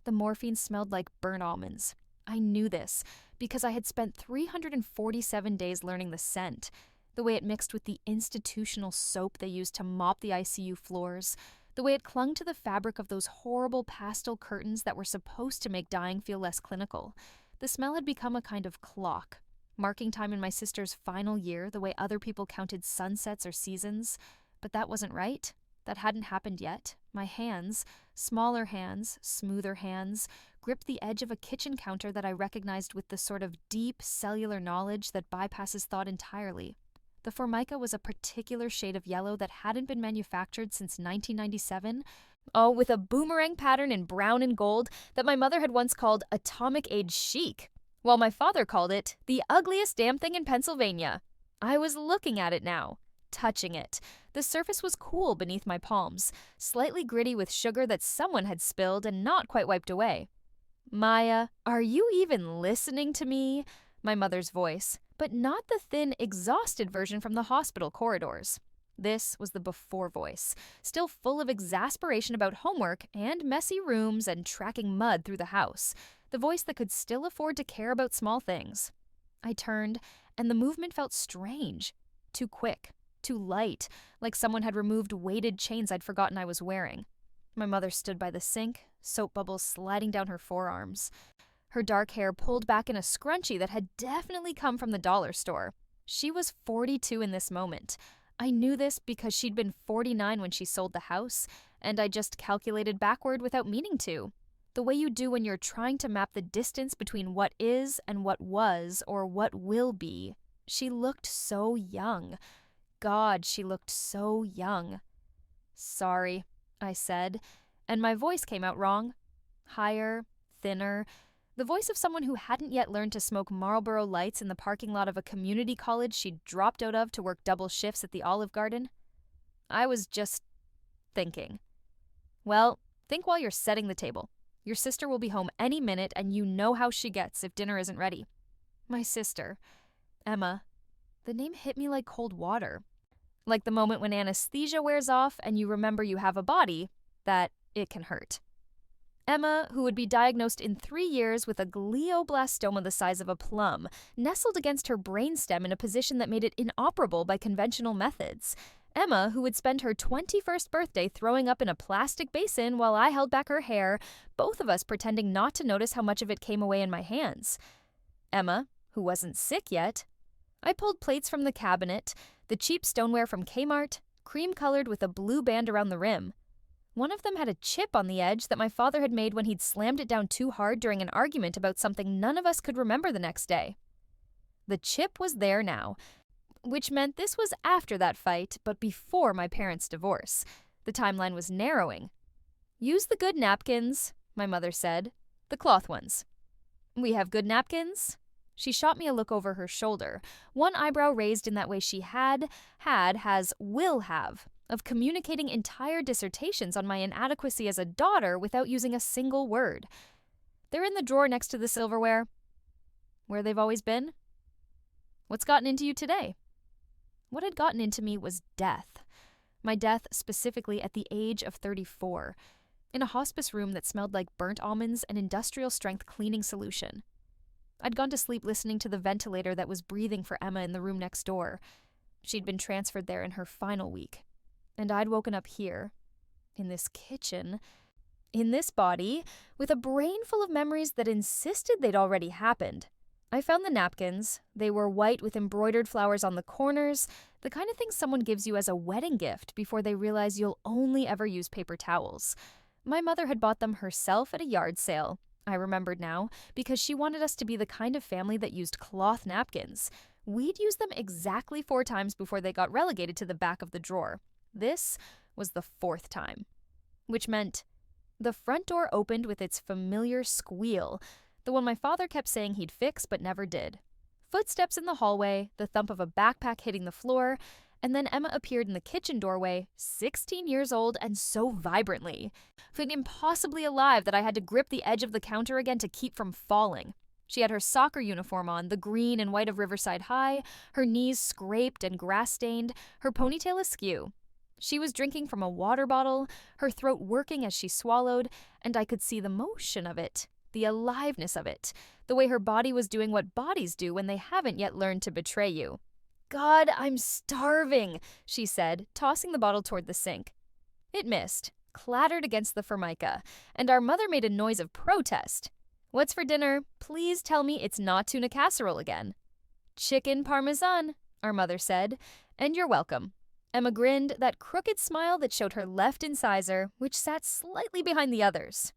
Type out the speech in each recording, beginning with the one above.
The morphine smelled like burnt almonds. I knew this because I had spent 347 days learning the scent, the way it mixed with the institutional soap they used to mop the ICU floors, the way it clung to the fabric of those horrible pastel curtains that were supposed to make dying feel less clinical. The smell had become a kind of clock, marking time in my sister's final year the way other people counted sunsets or seasons. But that wasn't right. That hadn't happened yet. My hands, smaller hands, smoother hands, gripped the edge of a kitchen counter that I recognized with the sort of deep cellular knowledge that bypasses thought entirely. The Formica was a particular shade of yellow that hadn't been manufactured since 1997. Oh, with a boomerang pattern in brown and gold that my mother had once called atomic age chic, while my father called it the ugliest damn thing in Pennsylvania. I was looking at it now, touching it. The surface was cool beneath my palms, slightly gritty with sugar that someone had spilled and not quite wiped away. "Maya, are you even listening to me?" My mother's voice, but not the thin, exhausted version from the hospital corridors. This was the before voice, still full of exasperation about homework and messy rooms and tracking mud through the house, the voice that could still afford to care about small things. I turned, and the movement felt strange, too quick, too light, like someone had removed weighted chains I'd forgotten I was wearing. My mother stood by the sink, soap bubbles sliding down her forearms. Her dark hair pulled back in a scrunchie that had definitely come from the dollar store. She was 42 in this moment. I knew this because she'd been 49 when she sold the house, and I just calculated backward without meaning to. The way you do when you're trying to map the distance between what is and what was or what will be. She looked so young. God, she looked so young. "Sorry," I said, and my voice came out wrong. Higher, thinner, the voice of someone who hadn't yet learned to smoke Marlboro Lights in the parking lot of a community college she'd dropped out of to work double shifts at the Olive Garden. I was just thinking. "Well, think while you're setting the table. Your sister will be home any minute, and you know how she gets if dinner isn't ready." My sister. Emma. The name hit me like cold water. Like the moment when anesthesia wears off and you remember you have a body, that it can hurt. Emma, who would be diagnosed in 3 years with a glioblastoma the size of a plum, nestled against her brainstem in a position that made it inoperable by conventional methods. Emma, who would spend her 21st birthday throwing up in a plastic basin while I held back her hair, both of us pretending not to notice how much of it came away in my hands. Emma, who wasn't sick yet. I pulled plates from the cabinet, the cheap stoneware from Kmart, cream-colored with a blue band around the rim. One of them had a chip on the edge that my father had made when he'd slammed it down too hard during an argument about something none of us could remember the next day. The chip was there now, which meant this was after that fight, but before my parents' divorce. The timeline was narrowing. "Use the good napkins," my mother said. "The cloth ones." "We have good napkins?" She shot me a look over her shoulder, one eyebrow raised in that way she will have, of communicating entire dissertations on my inadequacy as a daughter without using a single word. "They're in the drawer next to the silverware." "Where they've always been?" "What's gotten into you today?" What had gotten into me was death. My death specifically at the age of 34, in a hospice room that smelled like burnt almonds and industrial-strength cleaning solution. I'd gone to sleep listening to the ventilator that was breathing for Emma in the room next door. She'd been transferred there in her final week. And I'd woken up here, in this kitchen, in this body, with a brain full of memories that insisted they'd already happened. I found the napkins. They were white with embroidered flowers on the corners, the kind of thing someone gives you as a wedding gift before they realize you'll only ever use paper towels. My mother had bought them herself at a yard sale. I remembered now, because she wanted us to be the kind of family that used cloth napkins. We'd use them exactly 4 times before they got relegated to the back of the drawer. This was the 4th time. Which meant the front door opened with its familiar squeal, the one my father kept saying he'd fix but never did. Footsteps in the hallway, the thump of a backpack hitting the floor, and then Emma appeared in the kitchen doorway, 16 years old and so vibrantly, feeling impossibly alive that I had to grip the edge of the counter again to keep from falling. She had her soccer uniform on, the green and white of Riverside High, her knees scraped and grass-stained, her ponytail askew. She was drinking from a water bottle, her throat working as she swallowed, and I could see the motion of it, the aliveness of it, the way her body was doing what bodies do when they haven't yet learned to betray you. "God, I'm starving," she said, tossing the bottle toward the sink. It missed, clattered against the formica, and our mother made a noise of protest. "What's for dinner? Please tell me it's not tuna casserole again." "Chicken parmesan," our mother said, "and you're welcome." Emma grinned, that crooked smile that showed her left incisor, which sat slightly behind the others.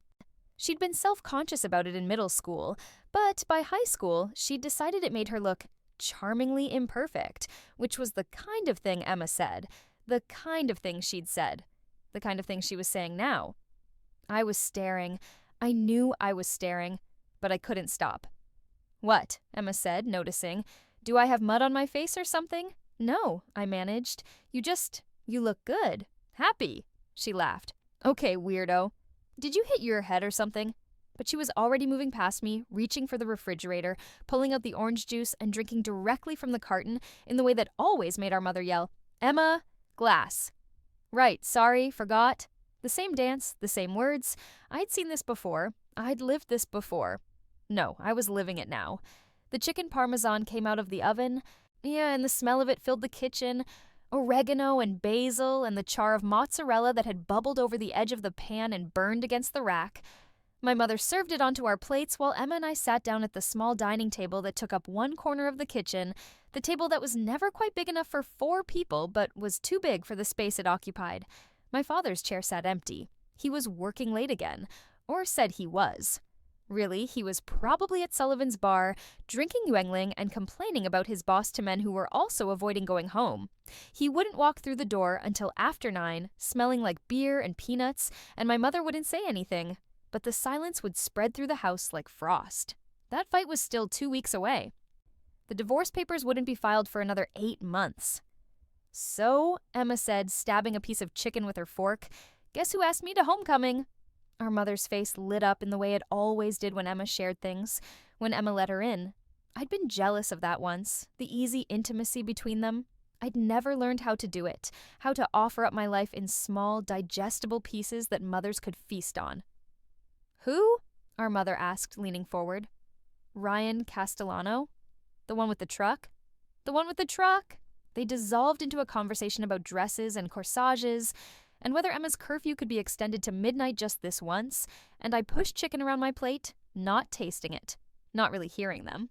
She'd been self-conscious about it in middle school, but by high school, she'd decided it made her look charmingly imperfect, which was the kind of thing Emma said, the kind of thing she'd said, the kind of thing she was saying now. I was staring. I knew I was staring, but I couldn't stop. "What?" Emma said, noticing. "Do I have mud on my face or something?" "No," I managed. You look good. Happy." She laughed. "Okay, weirdo. Did you hit your head or something?" But she was already moving past me, reaching for the refrigerator, pulling out the orange juice and drinking directly from the carton in the way that always made our mother yell, "Emma, glass." "Right, sorry, forgot." The same dance, the same words. I'd seen this before. I'd lived this before. No, I was living it now. The chicken parmesan came out of the oven. Yeah, and the smell of it filled the kitchen. Oregano and basil and the char of mozzarella that had bubbled over the edge of the pan and burned against the rack. My mother served it onto our plates while Emma and I sat down at the small dining table that took up one corner of the kitchen, the table that was never quite big enough for 4 people but was too big for the space it occupied. My father's chair sat empty. He was working late again, or said he was. Really, he was probably at Sullivan's bar, drinking Yuengling and complaining about his boss to men who were also avoiding going home. He wouldn't walk through the door until after 9, smelling like beer and peanuts, and my mother wouldn't say anything. But the silence would spread through the house like frost. That fight was still 2 weeks away. The divorce papers wouldn't be filed for another 8 months. "So," Emma said, stabbing a piece of chicken with her fork, "guess who asked me to homecoming?" Our mother's face lit up in the way it always did when Emma shared things, when Emma let her in. I'd been jealous of that once, the easy intimacy between them. I'd never learned how to do it, how to offer up my life in small, digestible pieces that mothers could feast on. "Who?" our mother asked, leaning forward. "Ryan Castellano? The one with the truck?" "The one with the truck!" They dissolved into a conversation about dresses and corsages, and whether Emma's curfew could be extended to midnight just this once, and I pushed chicken around my plate, not tasting it, not really hearing them.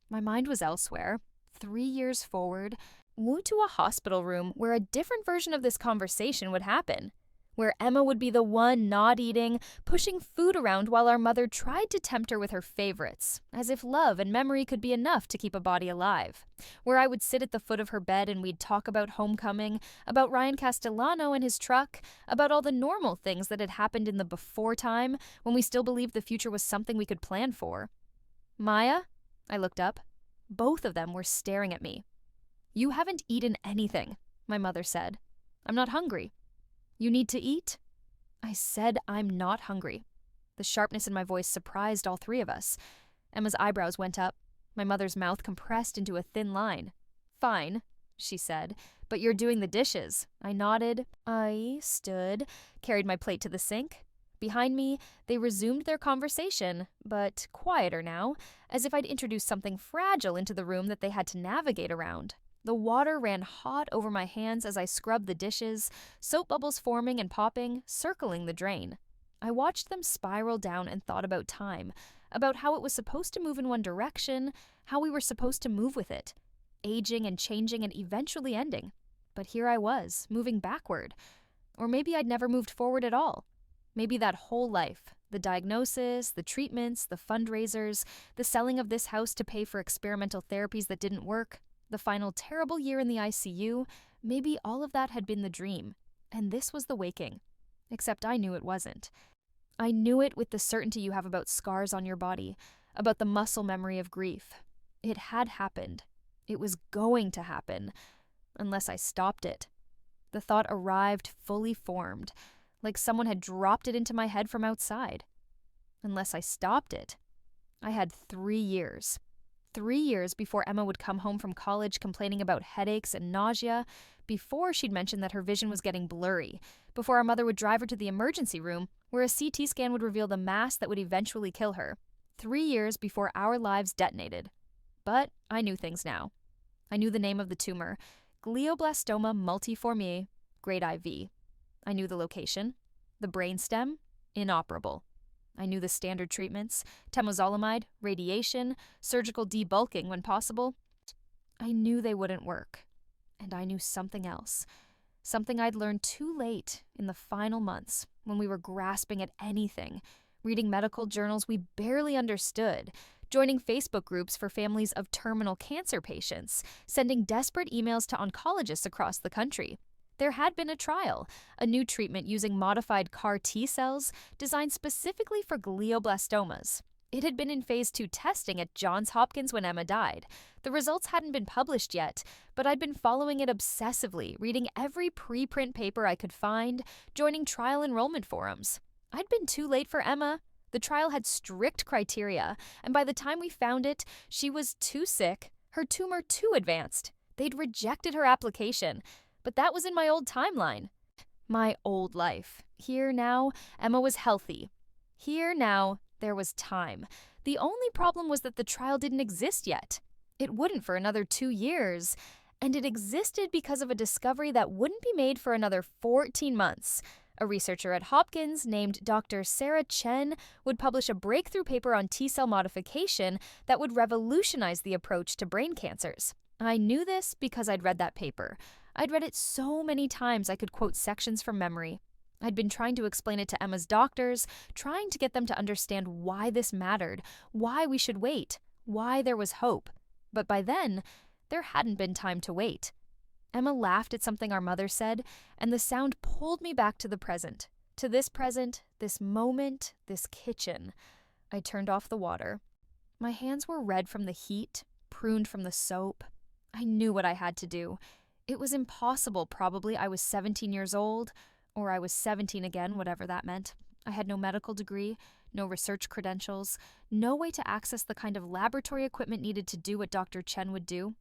My mind was elsewhere, 3 years forward, woo to a hospital room where a different version of this conversation would happen, where Emma would be the one not eating, pushing food around while our mother tried to tempt her with her favorites, as if love and memory could be enough to keep a body alive, where I would sit at the foot of her bed and we'd talk about homecoming, about Ryan Castellano and his truck, about all the normal things that had happened in the before time when we still believed the future was something we could plan for. "Maya?" I looked up. Both of them were staring at me. "You haven't eaten anything," my mother said. "I'm not hungry." "You need to eat?" I said I'm not hungry. The sharpness in my voice surprised all 3 of us. Emma's eyebrows went up. My mother's mouth compressed into a thin line. "Fine," she said, "but you're doing the dishes." I nodded. I stood, carried my plate to the sink. Behind me, they resumed their conversation, but quieter now, as if I'd introduced something fragile into the room that they had to navigate around. The water ran hot over my hands as I scrubbed the dishes, soap bubbles forming and popping, circling the drain. I watched them spiral down and thought about time, about how it was supposed to move in one direction, how we were supposed to move with it, aging and changing and eventually ending. But here I was, moving backward. Or maybe I'd never moved forward at all. Maybe that whole life, the diagnosis, the treatments, the fundraisers, the selling of this house to pay for experimental therapies that didn't work, the final terrible year in the ICU, maybe all of that had been the dream, and this was the waking. Except I knew it wasn't. I knew it with the certainty you have about scars on your body, about the muscle memory of grief. It had happened. It was going to happen, unless I stopped it. The thought arrived fully formed, like someone had dropped it into my head from outside. Unless I stopped it. I had 3 years. 3 years before Emma would come home from college complaining about headaches and nausea, before she'd mentioned that her vision was getting blurry, before our mother would drive her to the emergency room, where a CT scan would reveal the mass that would eventually kill her. 3 years before our lives detonated. But I knew things now. I knew the name of the tumor, glioblastoma multiforme, grade IV. I knew the location, the brainstem, inoperable. I knew the standard treatments, temozolomide, radiation, surgical debulking when possible. I knew they wouldn't work. And I knew something else. Something I'd learned too late in the final months, when we were grasping at anything, reading medical journals we barely understood, joining Facebook groups for families of terminal cancer patients, sending desperate emails to oncologists across the country. There had been a trial, a new treatment using modified CAR T cells designed specifically for glioblastomas. It had been in phase 2 testing at Johns Hopkins when Emma died. The results hadn't been published yet, but I'd been following it obsessively, reading every preprint paper I could find, joining trial enrollment forums. I'd been too late for Emma. The trial had strict criteria, and by the time we found it, she was too sick, her tumor too advanced. They'd rejected her application, but that was in my old timeline. My old life. Here now, Emma was healthy. Here now, there was time. The only problem was that the trial didn't exist yet. It wouldn't for another 2 years, and it existed because of a discovery that wouldn't be made for another 14 months. A researcher at Hopkins named Dr. Sarah Chen would publish a breakthrough paper on T-cell modification that would revolutionize the approach to brain cancers. I knew this because I'd read that paper. I'd read it so many times I could quote sections from memory. I'd been trying to explain it to Emma's doctors, trying to get them to understand why this mattered, why we should wait, why there was hope. But by then, there hadn't been time to wait. Emma laughed at something our mother said, and the sound pulled me back to the present, this moment, this kitchen. I turned off the water. My hands were red from the heat, pruned from the soap. I knew what I had to do. It was impossible, probably. I was 17 years old, or I was 17 again, whatever that meant. I had no medical degree, no research credentials, no way to access the kind of laboratory equipment needed to do what Dr. Chen would do.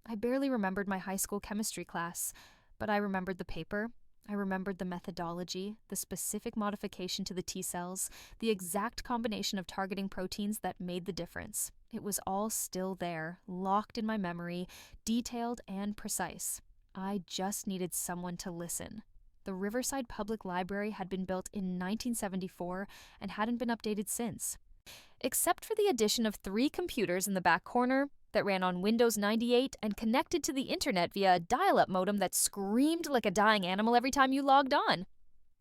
I barely remembered my high school chemistry class, but I remembered the paper. I remembered the methodology, the specific modification to the T cells, the exact combination of targeting proteins that made the difference. It was all still there, locked in my memory, detailed and precise. I just needed someone to listen. The Riverside Public Library had been built in 1974 and hadn't been updated since. Except for the addition of 3 computers in the back corner that ran on Windows 98 and connected to the internet via a dial-up modem that screamed like a dying animal every time you logged on.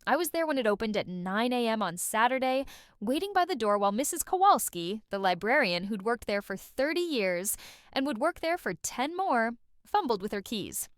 I was there when it opened at 9 a.m. on Saturday, waiting by the door while Mrs. Kowalski, the librarian who'd worked there for 30 years and would work there for 10 more, fumbled with her keys.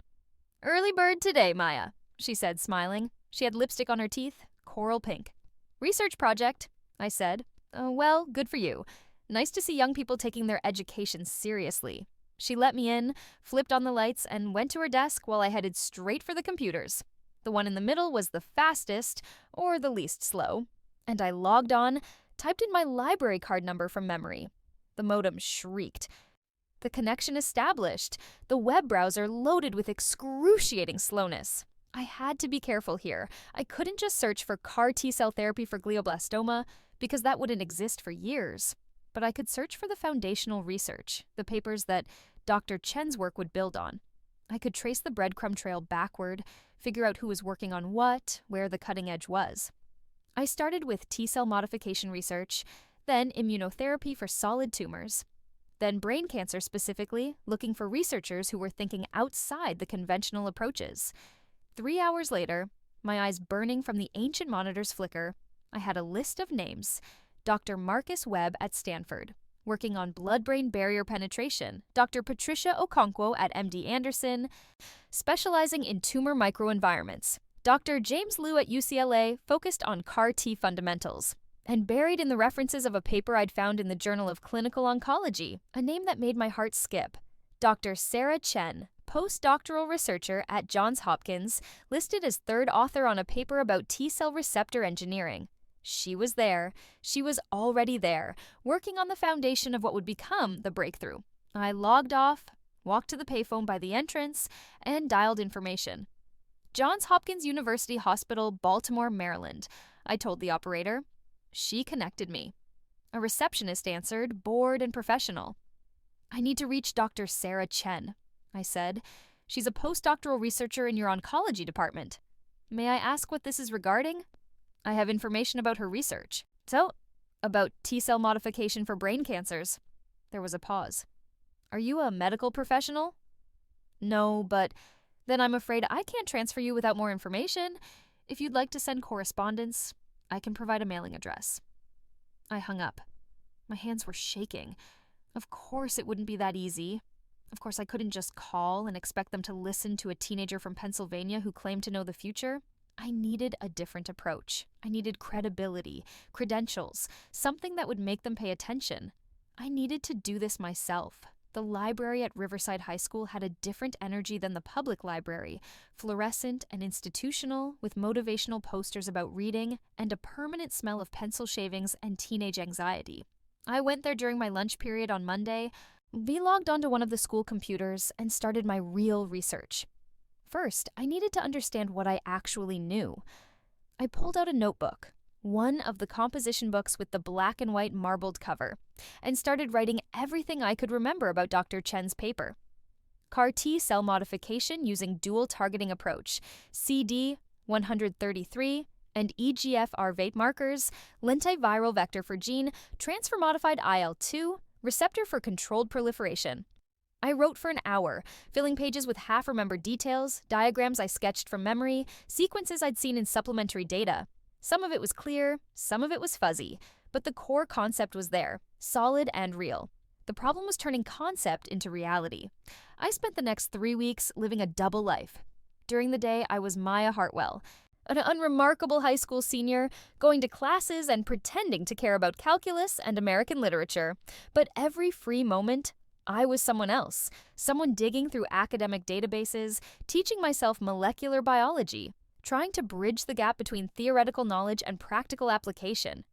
"Early bird today, Maya," she said, smiling. She had lipstick on her teeth, coral pink. "Research project," I said. Well, good for you. Nice to see young people taking their education seriously." She let me in, flipped on the lights, and went to her desk while I headed straight for the computers. The one in the middle was the fastest, or the least slow. And I logged on, typed in my library card number from memory. The modem shrieked. The connection established. The web browser loaded with excruciating slowness. I had to be careful here. I couldn't just search for CAR T-cell therapy for glioblastoma, because that wouldn't exist for years. But I could search for the foundational research, the papers that Dr. Chen's work would build on. I could trace the breadcrumb trail backward, figure out who was working on what, where the cutting edge was. I started with T-cell modification research, then immunotherapy for solid tumors, then brain cancer specifically, looking for researchers who were thinking outside the conventional approaches. 3 hours later, my eyes burning from the ancient monitor's flicker, I had a list of names. Dr. Marcus Webb at Stanford, working on blood-brain barrier penetration. Dr. Patricia Okonkwo at MD Anderson, specializing in tumor microenvironments. Dr. James Liu at UCLA, focused on CAR T fundamentals. And buried in the references of a paper I'd found in the Journal of Clinical Oncology, a name that made my heart skip. Dr. Sarah Chen, postdoctoral researcher at Johns Hopkins, listed as 3rd author on a paper about T-cell receptor engineering. She was there. She was already there, working on the foundation of what would become the breakthrough. I logged off, walked to the payphone by the entrance, and dialed information. Johns Hopkins University Hospital, Baltimore, Maryland, I told the operator. She connected me. A receptionist answered, bored and professional. I need to reach Dr. Sarah Chen, I said. She's a postdoctoral researcher in your oncology department. May I ask what this is regarding? I have information about her research. So, about T-cell modification for brain cancers. There was a pause. Are you a medical professional? No, but then I'm afraid I can't transfer you without more information. If you'd like to send correspondence, I can provide a mailing address. I hung up. My hands were shaking. Of course it wouldn't be that easy. Of course I couldn't just call and expect them to listen to a teenager from Pennsylvania who claimed to know the future. I needed a different approach. I needed credibility, credentials, something that would make them pay attention. I needed to do this myself. The library at Riverside High School had a different energy than the public library, fluorescent and institutional, with motivational posters about reading and a permanent smell of pencil shavings and teenage anxiety. I went there during my lunch period on Monday, logged onto one of the school computers, and started my real research. First, I needed to understand what I actually knew. I pulled out a notebook, one of the composition books with the black and white marbled cover, and started writing everything I could remember about Dr. Chen's paper. CAR T-cell modification using dual targeting approach, CD133, and EGFR-VATE markers, lentiviral vector for gene, transfer-modified IL-2, receptor for controlled proliferation. I wrote for an hour, filling pages with half-remembered details, diagrams I sketched from memory, sequences I'd seen in supplementary data. Some of it was clear, some of it was fuzzy, but the core concept was there, solid and real. The problem was turning concept into reality. I spent the next 3 weeks living a double life. During the day, I was Maya Hartwell, an unremarkable high school senior, going to classes and pretending to care about calculus and American literature. But every free moment, I was someone else, someone digging through academic databases, teaching myself molecular biology, trying to bridge the gap between theoretical knowledge and practical application.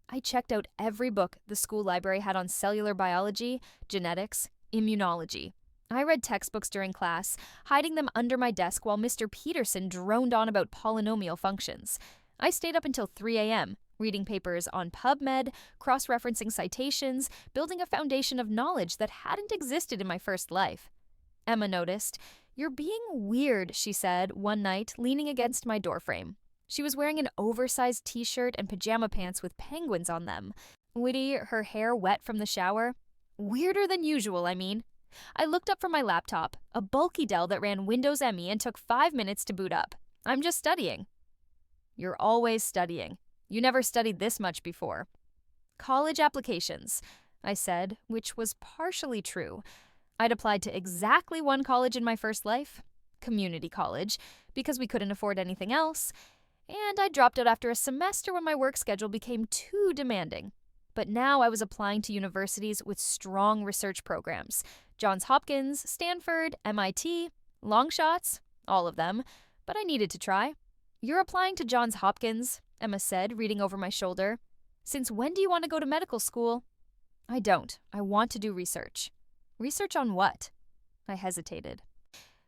I checked out every book the school library had on cellular biology, genetics, immunology. I read textbooks during class, hiding them under my desk while Mr. Peterson droned on about polynomial functions. I stayed up until 3 a.m., reading papers on PubMed, cross-referencing citations, building a foundation of knowledge that hadn't existed in my first life. Emma noticed. "You're being weird," she said one night, leaning against my doorframe. She was wearing an oversized t-shirt and pajama pants with penguins on them. Witty, her hair wet from the shower. Weirder than usual, I mean. I looked up from my laptop, a bulky Dell that ran Windows ME and took 5 minutes to boot up. I'm just studying. You're always studying. You never studied this much before. College applications, I said, which was partially true. I'd applied to exactly one college in my first life, community college, because we couldn't afford anything else, and I dropped out after a semester when my work schedule became too demanding. But now I was applying to universities with strong research programs. Johns Hopkins, Stanford, MIT, long shots, all of them, but I needed to try. You're applying to Johns Hopkins, Emma said, reading over my shoulder. Since when do you want to go to medical school? I don't. I want to do research. Research on what? I hesitated.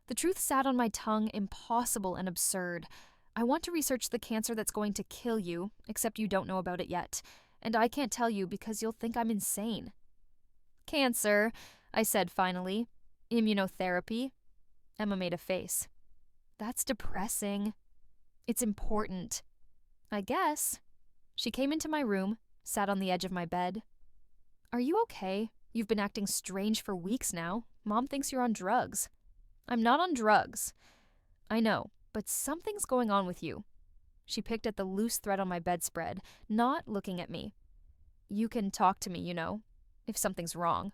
The truth sat on my tongue, impossible and absurd. I want to research the cancer that's going to kill you, except you don't know about it yet. And I can't tell you because you'll think I'm insane. Cancer, I said finally. Immunotherapy. Emma made a face. That's depressing. It's important. I guess. She came into my room, sat on the edge of my bed. Are you okay? You've been acting strange for weeks now. Mom thinks you're on drugs. I'm not on drugs. I know, but something's going on with you. She picked at the loose thread on my bedspread, not looking at me. You can talk to me, you know, if something's wrong.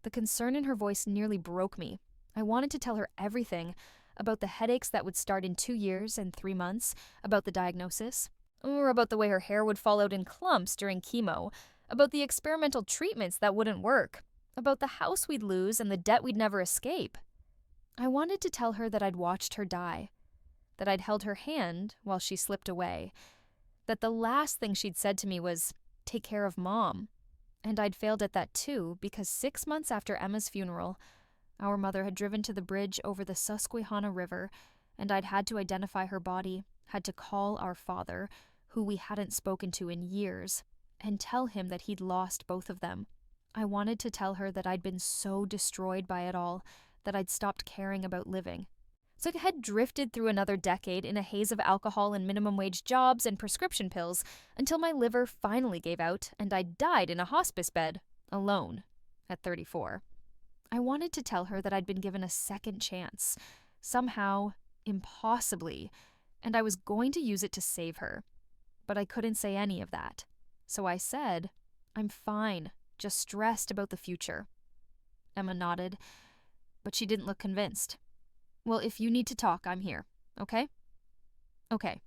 The concern in her voice nearly broke me. I wanted to tell her everything, about the headaches that would start in 2 years and 3 months, about the diagnosis, or about the way her hair would fall out in clumps during chemo, about the experimental treatments that wouldn't work, about the house we'd lose and the debt we'd never escape. I wanted to tell her that I'd watched her die, that I'd held her hand while she slipped away, that the last thing she'd said to me was, "Take care of Mom." And I'd failed at that too because 6 months after Emma's funeral, our mother had driven to the bridge over the Susquehanna River, and I'd had to identify her body, had to call our father, who we hadn't spoken to in years, and tell him that he'd lost both of them. I wanted to tell her that I'd been so destroyed by it all that I'd stopped caring about living. So I had drifted through another decade in a haze of alcohol and minimum wage jobs and prescription pills until my liver finally gave out and I died in a hospice bed, alone, at 34. I wanted to tell her that I'd been given a second chance, somehow, impossibly, and I was going to use it to save her. But I couldn't say any of that. So I said, I'm fine, just stressed about the future. Emma nodded, but she didn't look convinced. Well, if you need to talk, I'm here, okay? Okay.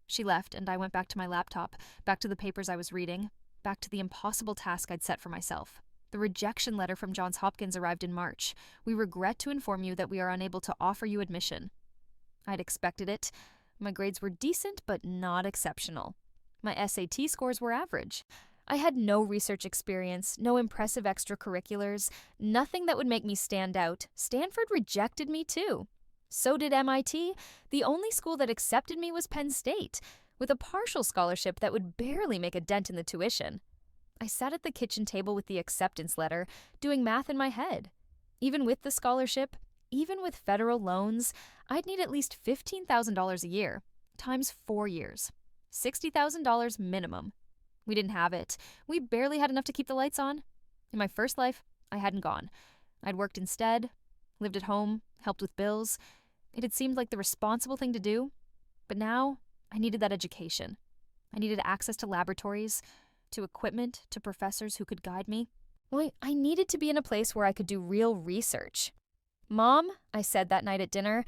She left, and I went back to my laptop, back to the papers I was reading, back to the impossible task I'd set for myself. The rejection letter from Johns Hopkins arrived in March. We regret to inform you that we are unable to offer you admission. I'd expected it. My grades were decent, but not exceptional. My SAT scores were average. I had no research experience, no impressive extracurriculars, nothing that would make me stand out. Stanford rejected me too. So did MIT. The only school that accepted me was Penn State, with a partial scholarship that would barely make a dent in the tuition. I sat at the kitchen table with the acceptance letter, doing math in my head. Even with the scholarship, even with federal loans, I'd need at least $15,000 a year, times 4 years. $60,000 minimum. We didn't have it. We barely had enough to keep the lights on. In my first life, I hadn't gone. I'd worked instead, lived at home, helped with bills. It had seemed like the responsible thing to do, but now I needed that education. I needed access to laboratories, to equipment, to professors who could guide me. Well, I needed to be in a place where I could do real research. Mom, I said that night at dinner,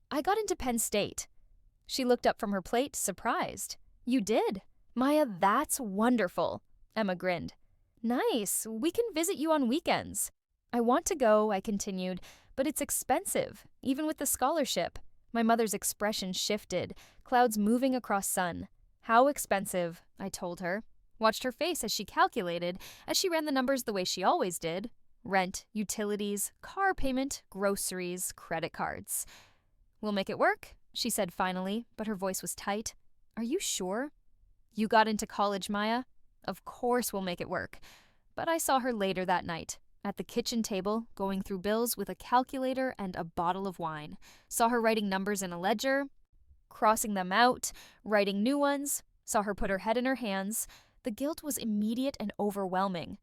I got into Penn State. She looked up from her plate, surprised. You did? Maya, that's wonderful. Emma grinned. Nice. We can visit you on weekends. I want to go, I continued, but it's expensive, even with the scholarship. My mother's expression shifted, clouds moving across sun. How expensive, I told her. Watched her face as she calculated, as she ran the numbers the way she always did. Rent, utilities, car payment, groceries, credit cards. We'll make it work, she said finally, but her voice was tight. Are you sure? You got into college, Maya? Of course we'll make it work. But I saw her later that night, at the kitchen table, going through bills with a calculator and a bottle of wine. Saw her writing numbers in a ledger, crossing them out, writing new ones. Saw her put her head in her hands. The guilt was immediate and overwhelming.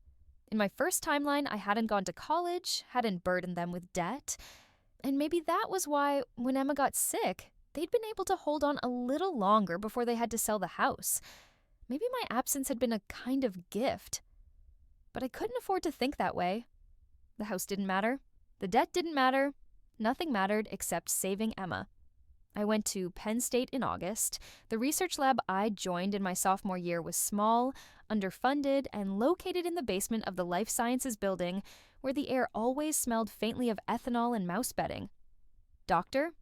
In my first timeline, I hadn't gone to college, hadn't burdened them with debt. And maybe that was why, when Emma got sick, they'd been able to hold on a little longer before they had to sell the house. Maybe my absence had been a kind of gift. But I couldn't afford to think that way. The house didn't matter. The debt didn't matter. Nothing mattered except saving Emma. I went to Penn State in August. The research lab I joined in my sophomore year was small, underfunded, and located in the basement of the Life Sciences building, where the air always smelled faintly of ethanol and mouse bedding. Doctor?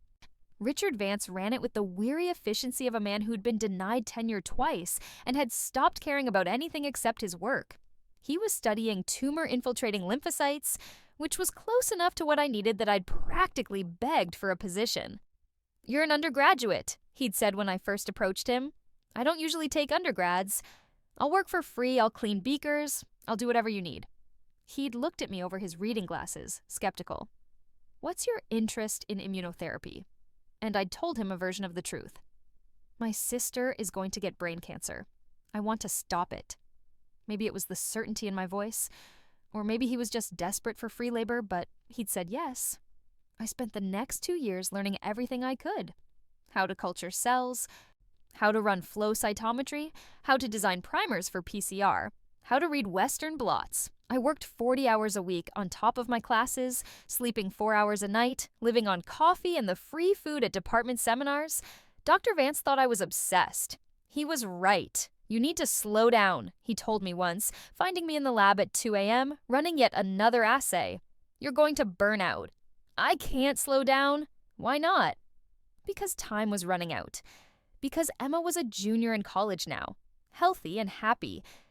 Richard Vance ran it with the weary efficiency of a man who'd been denied tenure twice and had stopped caring about anything except his work. He was studying tumor-infiltrating lymphocytes, which was close enough to what I needed that I'd practically begged for a position. You're an undergraduate, he'd said when I first approached him. I don't usually take undergrads. I'll work for free, I'll clean beakers, I'll do whatever you need. He'd looked at me over his reading glasses, skeptical. What's your interest in immunotherapy? And I'd told him a version of the truth. My sister is going to get brain cancer. I want to stop it. Maybe it was the certainty in my voice, or maybe he was just desperate for free labor, but he'd said yes. I spent the next 2 years learning everything I could. How to culture cells, how to run flow cytometry, how to design primers for PCR, how to read Western blots. I worked 40 hours a week on top of my classes, sleeping 4 hours a night, living on coffee and the free food at department seminars. Dr. Vance thought I was obsessed. He was right. You need to slow down, he told me once, finding me in the lab at 2 a.m., running yet another assay. You're going to burn out. I can't slow down. Why not? Because time was running out. Because Emma was a junior in college now, healthy and happy,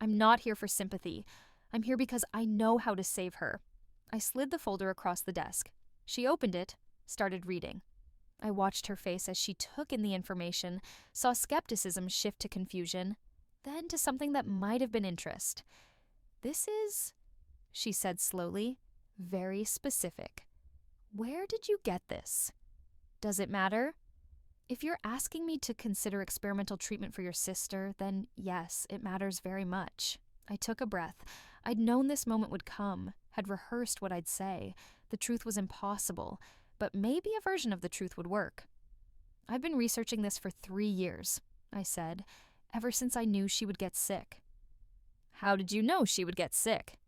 I'm not here for sympathy. I'm here because I know how to save her. I slid the folder across the desk. She opened it, started reading. I watched her face as she took in the information, saw skepticism shift to confusion, then to something that might have been interest. This is, she said slowly, very specific. Where did you get this? Does it matter? If you're asking me to consider experimental treatment for your sister, then yes, it matters very much. I took a breath. I'd known this moment would come, had rehearsed what I'd say. The truth was impossible, but maybe a version of the truth would work. I've been researching this for 3 years, I said, ever since I knew she would get sick. How did you know she would get sick?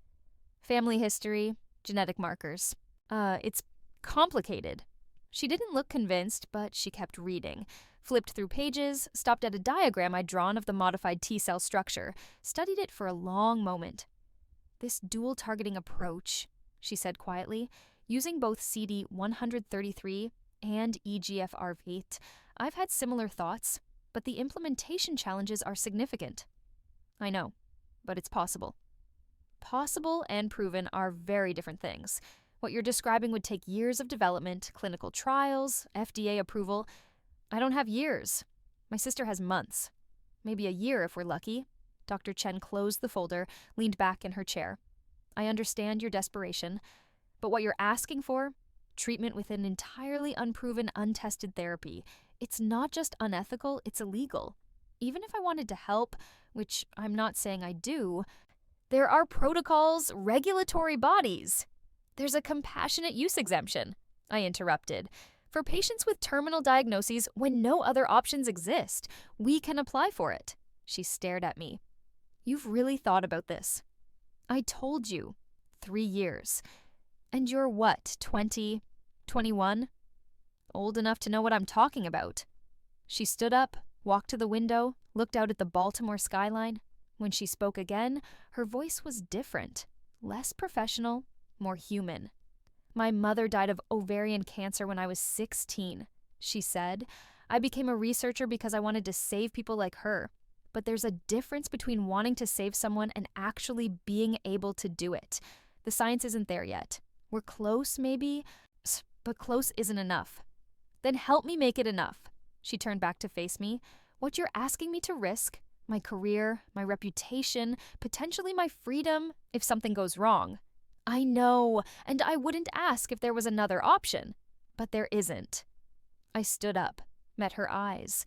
Family history, genetic markers. It's complicated. She didn't look convinced, but she kept reading. Flipped through pages, stopped at a diagram I'd drawn of the modified T-cell structure, studied it for a long moment. This dual-targeting approach, she said quietly, using both CD133 and EGFR-8, I've had similar thoughts, but the implementation challenges are significant. I know, but it's possible. Possible and proven are very different things. What you're describing would take years of development, clinical trials, FDA approval. I don't have years. My sister has months. Maybe a year if we're lucky. Dr. Chen closed the folder, leaned back in her chair. I understand your desperation, but what you're asking for, treatment with an entirely unproven, untested therapy, it's not just unethical, it's illegal. Even if I wanted to help, which I'm not saying I do, there are protocols, regulatory bodies. There's a compassionate use exemption, I interrupted. For patients with terminal diagnoses when no other options exist, we can apply for it. She stared at me. You've really thought about this. I told you. 3 years. And you're what, 20, 21? Old enough to know what I'm talking about. She stood up, walked to the window, looked out at the Baltimore skyline. When she spoke again, her voice was different, less professional, more human. My mother died of ovarian cancer when I was 16, she said. I became a researcher because I wanted to save people like her. But there's a difference between wanting to save someone and actually being able to do it. The science isn't there yet. We're close, maybe, but close isn't enough. Then help me make it enough. She turned back to face me. What you're asking me to risk, my career, my reputation, potentially my freedom, if something goes wrong. I know, and I wouldn't ask if there was another option. But there isn't. I stood up, met her eyes.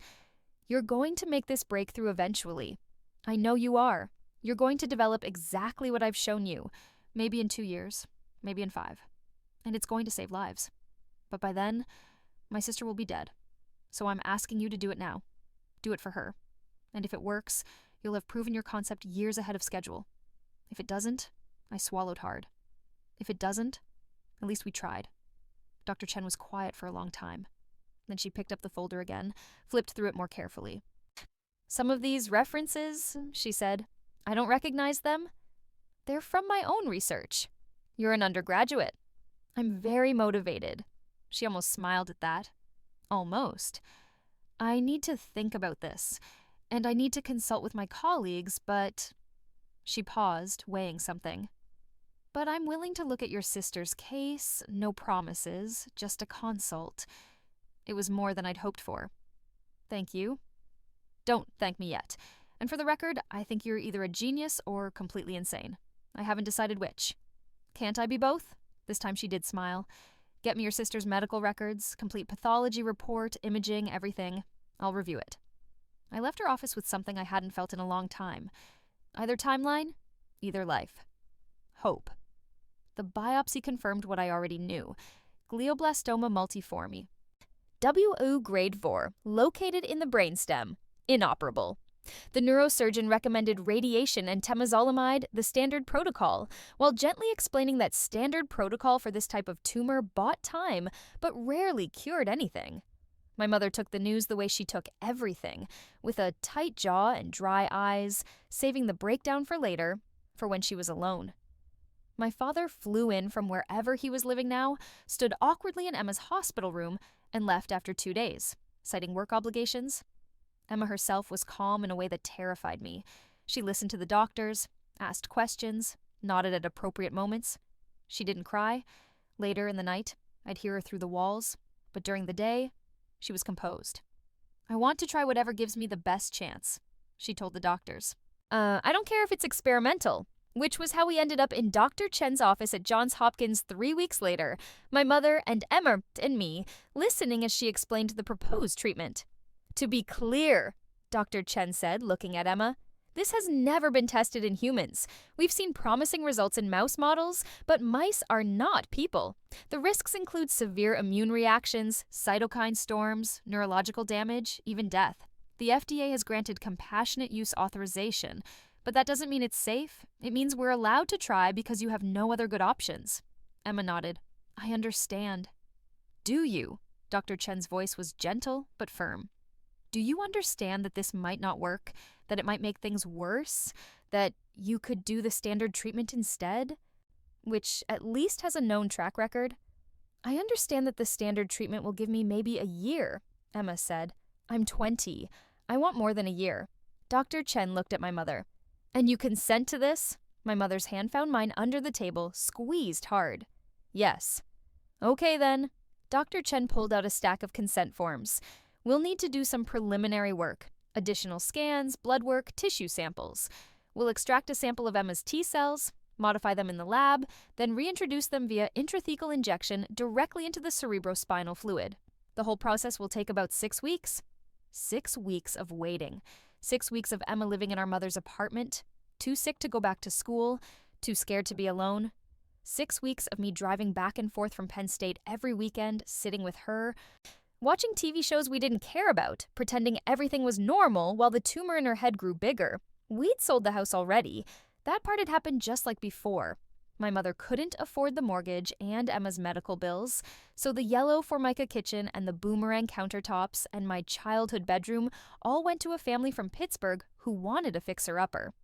You're going to make this breakthrough eventually. I know you are. You're going to develop exactly what I've shown you. Maybe in 2 years, maybe in 5. And it's going to save lives. But by then, my sister will be dead. So I'm asking you to do it now. Do it for her. And if it works, you'll have proven your concept years ahead of schedule. If it doesn't, I swallowed hard. If it doesn't, at least we tried. Dr. Chen was quiet for a long time. Then she picked up the folder again, flipped through it more carefully. Some of these references, she said, I don't recognize them. They're from my own research. You're an undergraduate. I'm very motivated. She almost smiled at that. Almost. I need to think about this, and I need to consult with my colleagues, but... She paused, weighing something. But I'm willing to look at your sister's case, no promises, just a consult. It was more than I'd hoped for. Thank you. Don't thank me yet. And for the record, I think you're either a genius or completely insane. I haven't decided which. Can't I be both? This time she did smile. Get me your sister's medical records, complete pathology report, imaging, everything. I'll review it. I left her office with something I hadn't felt in a long time. Either timeline, either life. Hope. The biopsy confirmed what I already knew. Glioblastoma multiforme. WU grade 4, located in the brainstem. Inoperable. The neurosurgeon recommended radiation and temozolomide, the standard protocol, while gently explaining that standard protocol for this type of tumor bought time, but rarely cured anything. My mother took the news the way she took everything, with a tight jaw and dry eyes, saving the breakdown for later, for when she was alone. My father flew in from wherever he was living now, stood awkwardly in Emma's hospital room, and left after 2 days, citing work obligations. Emma herself was calm in a way that terrified me. She listened to the doctors, asked questions, nodded at appropriate moments. She didn't cry. Later in the night, I'd hear her through the walls, but during the day, she was composed. "I want to try whatever gives me the best chance," she told the doctors. I don't care if it's experimental," which was how we ended up in Dr. Chen's office at Johns Hopkins 3 weeks later, my mother and Emma and me listening as she explained the proposed treatment. "To be clear," Dr. Chen said, looking at Emma, "this has never been tested in humans. We've seen promising results in mouse models, but mice are not people. The risks include severe immune reactions, cytokine storms, neurological damage, even death. The FDA has granted compassionate use authorization, but that doesn't mean it's safe. It means we're allowed to try because you have no other good options." Emma nodded. "I understand." "Do you?" Dr. Chen's voice was gentle but firm. "Do you understand that this might not work? That it might make things worse? That you could do the standard treatment instead? Which at least has a known track record?" "I understand that the standard treatment will give me maybe a year," Emma said. "I'm 20. I want more than a year." Dr. Chen looked at my mother. "And you consent to this?" My mother's hand found mine under the table, squeezed hard. "Yes." "Okay then." Dr. Chen pulled out a stack of consent forms. "We'll need to do some preliminary work. Additional scans, blood work, tissue samples. We'll extract a sample of Emma's T cells, modify them in the lab, then reintroduce them via intrathecal injection directly into the cerebrospinal fluid. The whole process will take about 6 weeks. 6 weeks of waiting. 6 weeks of Emma living in our mother's apartment, too sick to go back to school, too scared to be alone. 6 weeks of me driving back and forth from Penn State every weekend, sitting with her, watching TV shows we didn't care about, pretending everything was normal while the tumor in her head grew bigger. We'd sold the house already. That part had happened just like before. My mother couldn't afford the mortgage and Emma's medical bills, so the yellow Formica kitchen and the boomerang countertops and my childhood bedroom all went to a family from Pittsburgh who wanted a fixer-upper.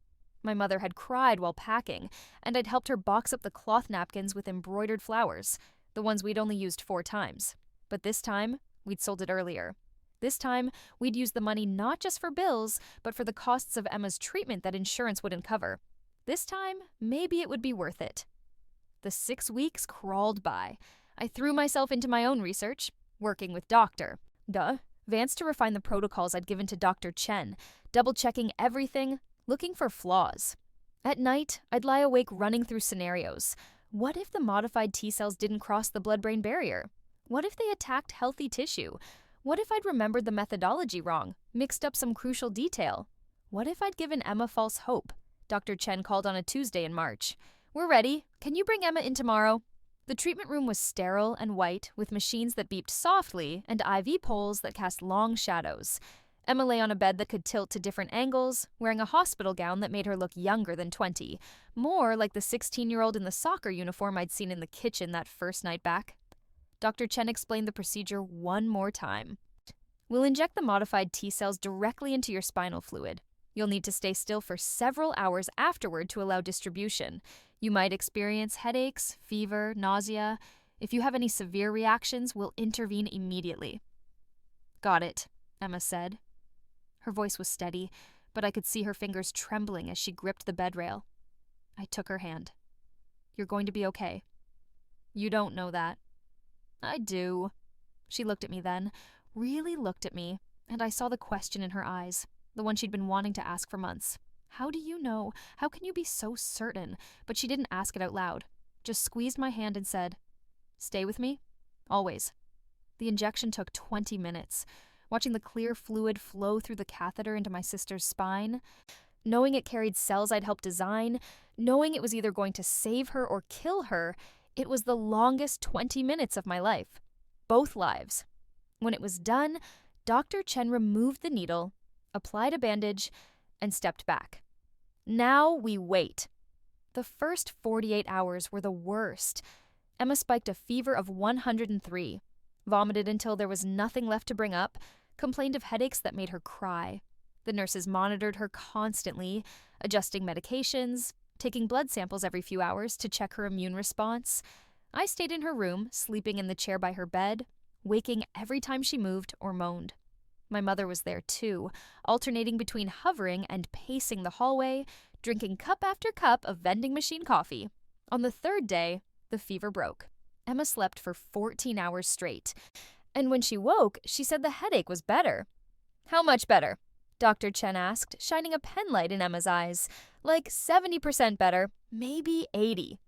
My mother had cried while packing, and I'd helped her box up the cloth napkins with embroidered flowers, the ones we'd only used 4 times. But this time, we'd sold it earlier. This time, we'd used the money not just for bills, but for the costs of Emma's treatment that insurance wouldn't cover. This time, maybe it would be worth it. The 6 weeks crawled by. I threw myself into my own research, working with Vance to refine the protocols I'd given to Dr. Chen, double-checking everything, looking for flaws. At night, I'd lie awake running through scenarios. What if the modified T cells didn't cross the blood-brain barrier? What if they attacked healthy tissue? What if I'd remembered the methodology wrong, mixed up some crucial detail? What if I'd given Emma false hope? Dr. Chen called on a Tuesday in March. "We're ready. Can you bring Emma in tomorrow?" The treatment room was sterile and white, with machines that beeped softly and IV poles that cast long shadows. Emma lay on a bed that could tilt to different angles, wearing a hospital gown that made her look younger than 20, more like the 16-year-old in the soccer uniform I'd seen in the kitchen that first night back. Dr. Chen explained the procedure one more time. "We'll inject the modified T cells directly into your spinal fluid. You'll need to stay still for several hours afterward to allow distribution. You might experience headaches, fever, nausea. If you have any severe reactions, we'll intervene immediately." "Got it," Emma said. Her voice was steady, but I could see her fingers trembling as she gripped the bed rail. I took her hand. "You're going to be okay." "You don't know that." "I do." She looked at me then, really looked at me, and I saw the question in her eyes, the one she'd been wanting to ask for months. "How do you know? How can you be so certain?" But she didn't ask it out loud, just squeezed my hand and said, "Stay with me, always." The injection took 20 minutes. Watching the clear fluid flow through the catheter into my sister's spine, knowing it carried cells I'd helped design, knowing it was either going to save her or kill her, it was the longest 20 minutes of my life. Both lives. When it was done, Dr. Chen removed the needle, applied a bandage, and stepped back. Now we wait. The first 48 hours were the worst. Emma spiked a fever of 103, vomited until there was nothing left to bring up, complained of headaches that made her cry. The nurses monitored her constantly, adjusting medications, taking blood samples every few hours to check her immune response. I stayed in her room, sleeping in the chair by her bed, waking every time she moved or moaned. My mother was there too, alternating between hovering and pacing the hallway, drinking cup after cup of vending machine coffee. On the third day, the fever broke. Emma slept for 14 hours straight, and when she woke, she said the headache was better. "How much better?" Dr. Chen asked, shining a penlight in Emma's eyes. "Like 70% better, maybe 80.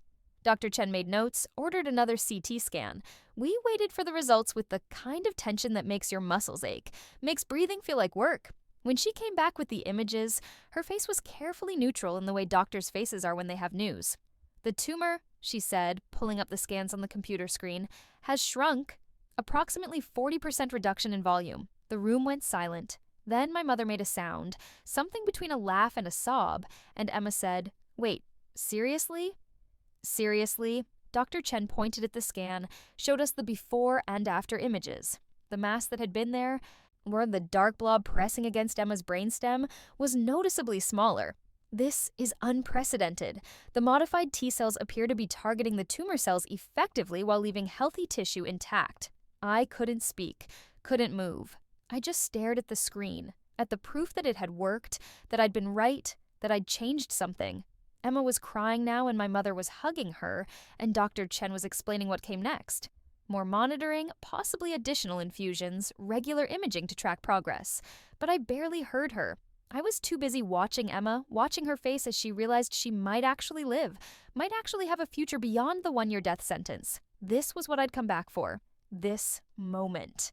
Dr. Chen made notes, ordered another CT scan. We waited for the results with the kind of tension that makes your muscles ache, makes breathing feel like work. When she came back with the images, her face was carefully neutral in the way doctors' faces are when they have news. "The tumor," she said, pulling up the scans on the computer screen, "has shrunk. Approximately 40% reduction in volume." The room went silent. Then my mother made a sound, something between a laugh and a sob, and Emma said, "Wait, seriously?" "Seriously?" Dr. Chen pointed at the scan, showed us the before and after images. The mass that had been there, where the dark blob pressing against Emma's brainstem, was noticeably smaller. "This is unprecedented. The modified T cells appear to be targeting the tumor cells effectively while leaving healthy tissue intact." I couldn't speak, couldn't move. I just stared at the screen, at the proof that it had worked, that I'd been right, that I'd changed something. Emma was crying now and my mother was hugging her, and Dr. Chen was explaining what came next. More monitoring, possibly additional infusions, regular imaging to track progress. But I barely heard her. I was too busy watching Emma, watching her face as she realized she might actually live, might actually have a future beyond the one-year death sentence. This was what I'd come back for. This moment.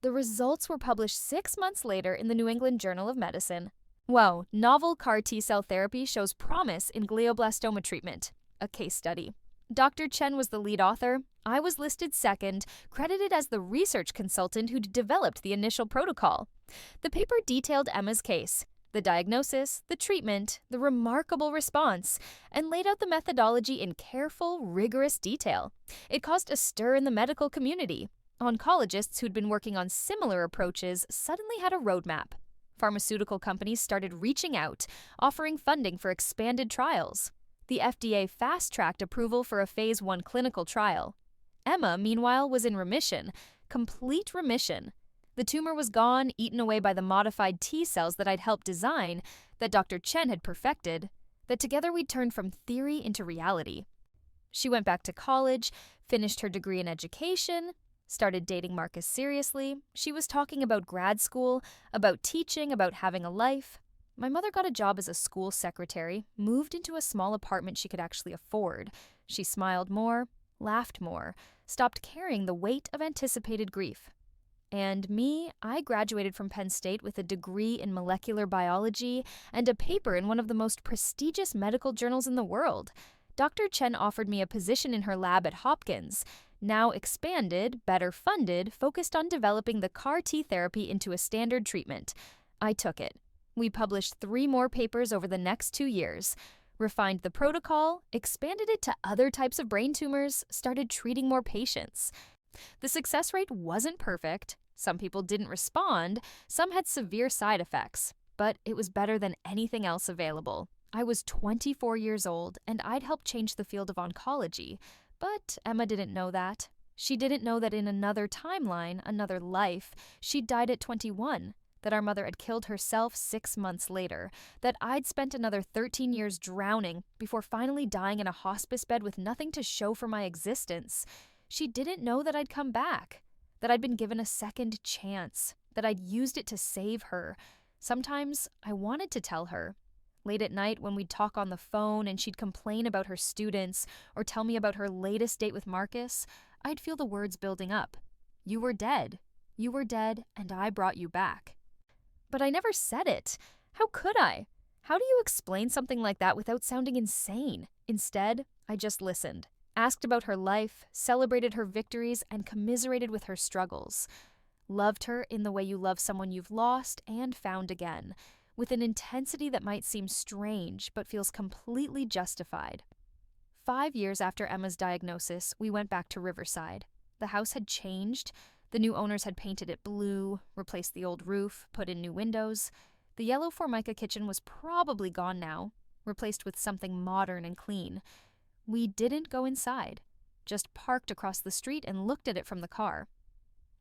The results were published 6 months later in the New England Journal of Medicine. Whoa, novel CAR T-cell therapy shows promise in glioblastoma treatment. A case study. Dr. Chen was the lead author. I was listed second, credited as the research consultant who'd developed the initial protocol. The paper detailed Emma's case, the diagnosis, the treatment, the remarkable response, and laid out the methodology in careful, rigorous detail. It caused a stir in the medical community. Oncologists who'd been working on similar approaches suddenly had a roadmap. Pharmaceutical companies started reaching out, offering funding for expanded trials. The FDA fast-tracked approval for a Phase 1 clinical trial. Emma, meanwhile, was in remission, complete remission. The tumor was gone, eaten away by the modified T cells that I'd helped design, that Dr. Chen had perfected, that together we'd turned from theory into reality. She went back to college, finished her degree in education, started dating Marcus seriously. She was talking about grad school, about teaching, about having a life. My mother got a job as a school secretary, moved into a small apartment she could actually afford. She smiled more, laughed more, stopped carrying the weight of anticipated grief. And me, I graduated from Penn State with a degree in molecular biology and a paper in one of the most prestigious medical journals in the world. Dr. Chen offered me a position in her lab at Hopkins, now expanded, better funded, focused on developing the CAR T therapy into a standard treatment. I took it. We published 3 more papers over the next 2 years, refined the protocol, expanded it to other types of brain tumors, started treating more patients. The success rate wasn't perfect. Some people didn't respond, some had severe side effects, but it was better than anything else available. I was 24 years old, and I'd helped change the field of oncology. But Emma didn't know that. She didn't know that in another timeline, another life, she'd died at 21, that our mother had killed herself 6 months later, that I'd spent another 13 years drowning before finally dying in a hospice bed with nothing to show for my existence. She didn't know that I'd come back, that I'd been given a second chance, that I'd used it to save her. Sometimes I wanted to tell her. Late at night when we'd talk on the phone and she'd complain about her students or tell me about her latest date with Marcus, I'd feel the words building up. You were dead. You were dead, and I brought you back. But I never said it. How could I? How do you explain something like that without sounding insane? Instead, I just listened, asked about her life, celebrated her victories, and commiserated with her struggles. Loved her in the way you love someone you've lost and found again, with an intensity that might seem strange but feels completely justified. 5 years after Emma's diagnosis, we went back to Riverside. The house had changed. The new owners had painted it blue, replaced the old roof, put in new windows. The yellow Formica kitchen was probably gone now, replaced with something modern and clean. We didn't go inside, just parked across the street and looked at it from the car.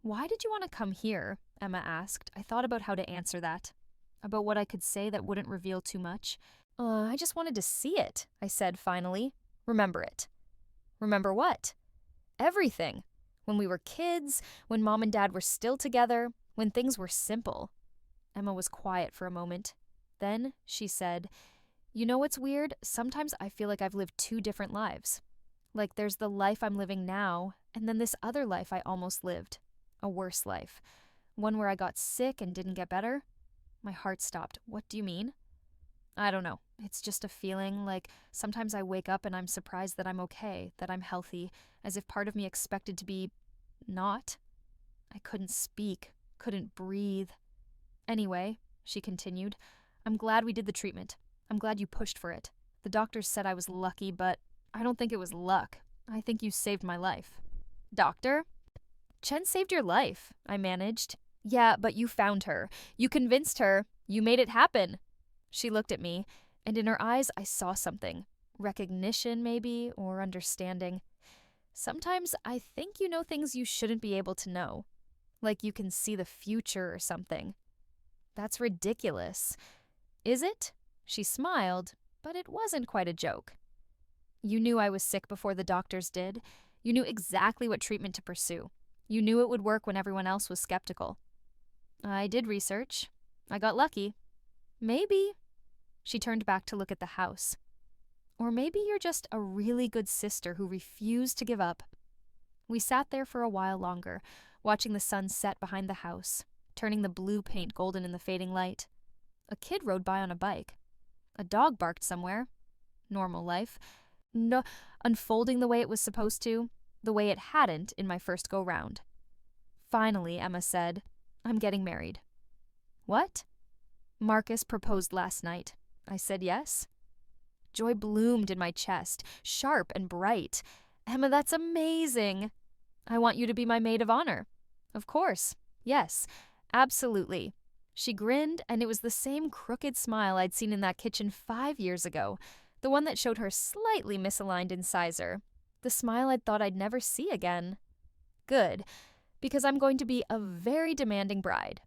Why did you want to come here? Emma asked. I thought about how to answer that. About what I could say that wouldn't reveal too much. I just wanted to see it, I said finally. Remember it. Remember what? Everything. When we were kids, when Mom and Dad were still together, when things were simple. Emma was quiet for a moment. Then she said, "You know what's weird? Sometimes I feel like I've lived two different lives. Like there's the life I'm living now, and then this other life I almost lived. A worse life. One where I got sick and didn't get better." My heart stopped. What do you mean? I don't know. It's just a feeling like sometimes I wake up and I'm surprised that I'm okay, that I'm healthy, as if part of me expected to be not. I couldn't speak, couldn't breathe. Anyway, she continued, I'm glad we did the treatment. I'm glad you pushed for it. The doctors said I was lucky, but I don't think it was luck. I think you saved my life. Doctor? Chen saved your life, I managed. Yeah, but you found her. You convinced her. You made it happen. She looked at me, and in her eyes I saw something. Recognition, maybe, or understanding. Sometimes I think you know things you shouldn't be able to know. Like you can see the future or something. That's ridiculous. Is it? She smiled, but it wasn't quite a joke. You knew I was sick before the doctors did. You knew exactly what treatment to pursue. You knew it would work when everyone else was skeptical. I did research. I got lucky. Maybe. She turned back to look at the house. Or maybe you're just a really good sister who refused to give up. We sat there for a while longer, watching the sun set behind the house, turning the blue paint golden in the fading light. A kid rode by on a bike. A dog barked somewhere. Normal life. No, unfolding the way it was supposed to, the way it hadn't in my first go-round. Finally, Emma said, I'm getting married. What? Marcus proposed last night. I said yes. Joy bloomed in my chest, sharp and bright. Emma, that's amazing. I want you to be my maid of honor. Of course. Yes, absolutely. She grinned, and it was the same crooked smile I'd seen in that kitchen 5 years ago, the one that showed her slightly misaligned incisor, the smile I'd thought I'd never see again. Good, because I'm going to be a very demanding bride.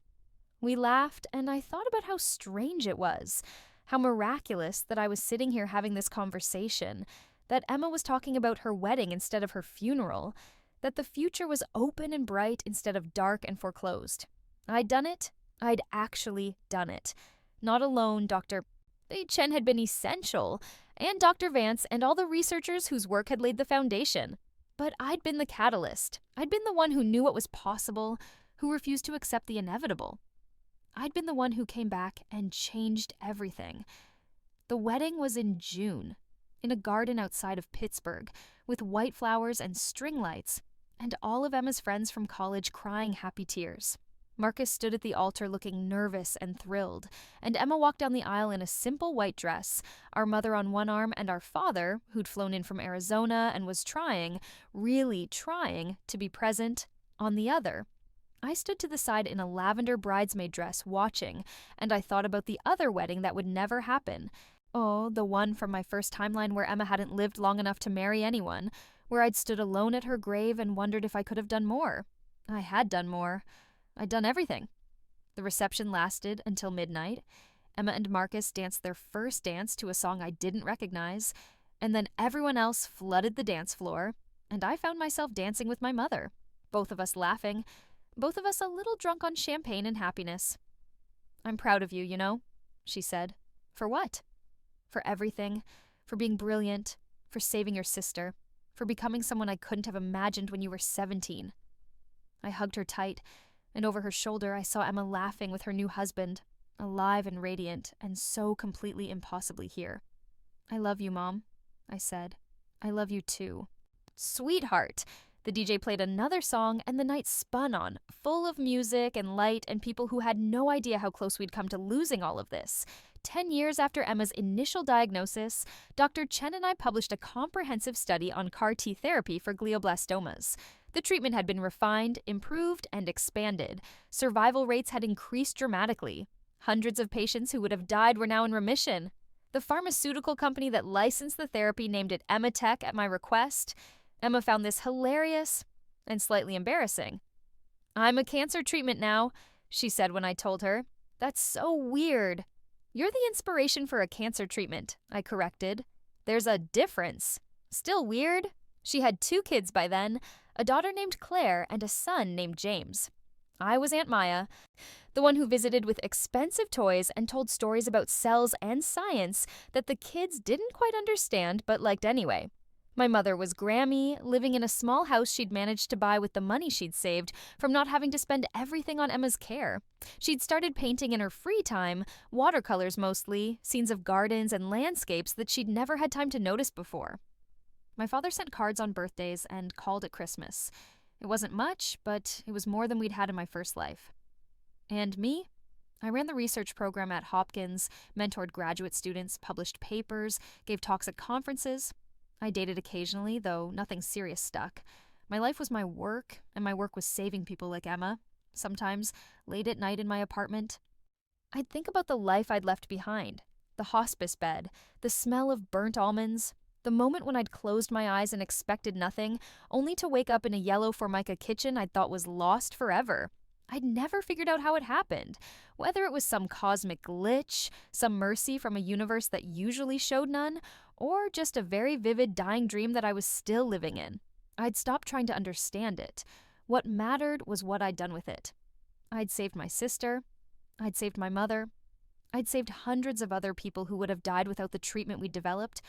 We laughed, and I thought about how strange it was, how miraculous that I was sitting here having this conversation, that Emma was talking about her wedding instead of her funeral, that the future was open and bright instead of dark and foreclosed. I'd done it. I'd actually done it. Not alone, Dr. Chen had been essential, and Dr. Vance and all the researchers whose work had laid the foundation. But I'd been the catalyst. I'd been the one who knew what was possible, who refused to accept the inevitable. I'd been the one who came back and changed everything. The wedding was in June, in a garden outside of Pittsburgh, with white flowers and string lights, and all of Emma's friends from college crying happy tears. Marcus stood at the altar looking nervous and thrilled, and Emma walked down the aisle in a simple white dress, our mother on one arm and our father, who'd flown in from Arizona and was trying, really trying, to be present, on the other. I stood to the side in a lavender bridesmaid dress watching, and I thought about the other wedding that would never happen. Oh, the one from my first timeline where Emma hadn't lived long enough to marry anyone, where I'd stood alone at her grave and wondered if I could have done more. I had done more. I'd done everything. The reception lasted until midnight. Emma and Marcus danced their first dance to a song I didn't recognize, and then everyone else flooded the dance floor, and I found myself dancing with my mother, both of us laughing, both of us a little drunk on champagne and happiness. I'm proud of you, you know, she said. For what? For everything. For being brilliant. For saving your sister. For becoming someone I couldn't have imagined when you were 17. I hugged her tight, and over her shoulder I saw Emma laughing with her new husband, alive and radiant, and so completely impossibly here. I love you, Mom, I said. I love you too. Sweetheart! The DJ played another song, and the night spun on, full of music and light and people who had no idea how close we'd come to losing all of this. 10 years after Emma's initial diagnosis, Dr. Chen and I published a comprehensive study on CAR-T therapy for glioblastomas. The treatment had been refined, improved, and expanded. Survival rates had increased dramatically. Hundreds of patients who would have died were now in remission. The pharmaceutical company that licensed the therapy named it Emmatech at my request. Emma found this hilarious and slightly embarrassing. "I'm a cancer treatment now," she said when I told her. "That's so weird." "You're the inspiration for a cancer treatment," I corrected. "There's a difference." "Still weird." She had 2 kids by then, a daughter named Claire and a son named James. I was Aunt Maya, the one who visited with expensive toys and told stories about cells and science that the kids didn't quite understand but liked anyway. My mother was Grammy, living in a small house she'd managed to buy with the money she'd saved from not having to spend everything on Emma's care. She'd started painting in her free time, watercolors mostly, scenes of gardens and landscapes that she'd never had time to notice before. My father sent cards on birthdays and called at Christmas. It wasn't much, but it was more than we'd had in my first life. And me? I ran the research program at Hopkins, mentored graduate students, published papers, gave talks at conferences. I dated occasionally, though nothing serious stuck. My life was my work, and my work was saving people like Emma, sometimes late at night in my apartment. I'd think about the life I'd left behind, the hospice bed, the smell of burnt almonds, the moment when I'd closed my eyes and expected nothing, only to wake up in a yellow Formica kitchen I'd thought was lost forever. I'd never figured out how it happened, whether it was some cosmic glitch, some mercy from a universe that usually showed none, or just a very vivid dying dream that I was still living in. I'd stopped trying to understand it. What mattered was what I'd done with it. I'd saved my sister. I'd saved my mother. I'd saved hundreds of other people who would have died without the treatment we'd developed.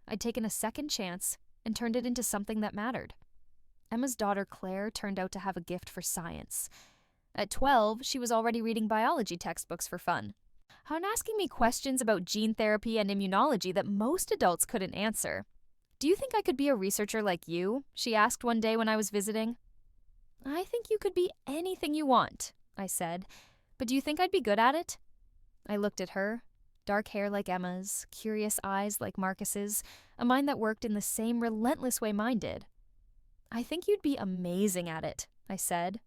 I'd taken a second chance and turned it into something that mattered. Emma's daughter Claire turned out to have a gift for science. At 12, she was already reading biology textbooks for fun, and asking me questions about gene therapy and immunology that most adults couldn't answer. "Do you think I could be a researcher like you?" she asked one day when I was visiting. "I think you could be anything you want," I said, "but do you think I'd be good at it?" I looked at her, dark hair like Emma's, curious eyes like Marcus's, a mind that worked in the same relentless way mine did. "I think you'd be amazing at it," I said.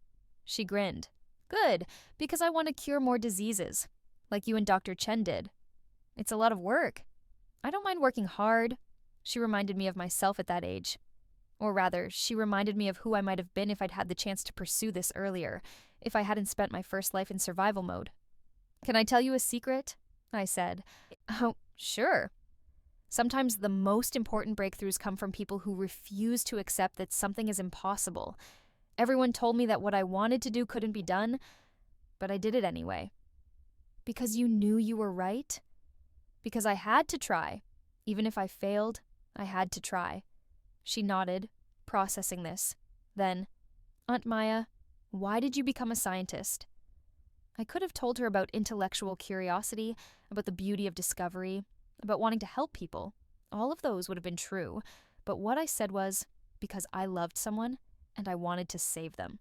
She grinned. "Good, because I want to cure more diseases, like you and Dr. Chen did. It's a lot of work. I don't mind working hard." She reminded me of myself at that age. Or rather, she reminded me of who I might have been if I'd had the chance to pursue this earlier, if I hadn't spent my first life in survival mode. "Can I tell you a secret?" I said. "Oh, sure." Sometimes the most important breakthroughs come from people who refuse to accept that something is impossible. Everyone told me that what I wanted to do couldn't be done, but I did it anyway. Because you knew you were right? Because I had to try. Even if I failed, I had to try. She nodded, processing this. Then, "Aunt Maya, why did you become a scientist?" I could have told her about intellectual curiosity, about the beauty of discovery, about wanting to help people. All of those would have been true, but what I said was, because I loved someone and I wanted to save them.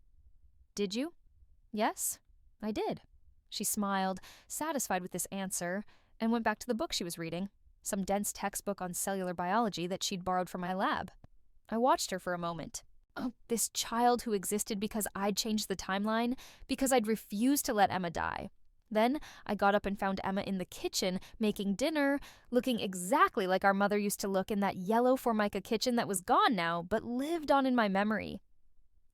"Did you?" "Yes, I did." She smiled, satisfied with this answer, and went back to the book she was reading, some dense textbook on cellular biology that she'd borrowed from my lab. I watched her for a moment. Oh, this child who existed because I'd changed the timeline, because I'd refused to let Emma die. Then I got up and found Emma in the kitchen, making dinner, looking exactly like our mother used to look in that yellow Formica kitchen that was gone now, but lived on in my memory.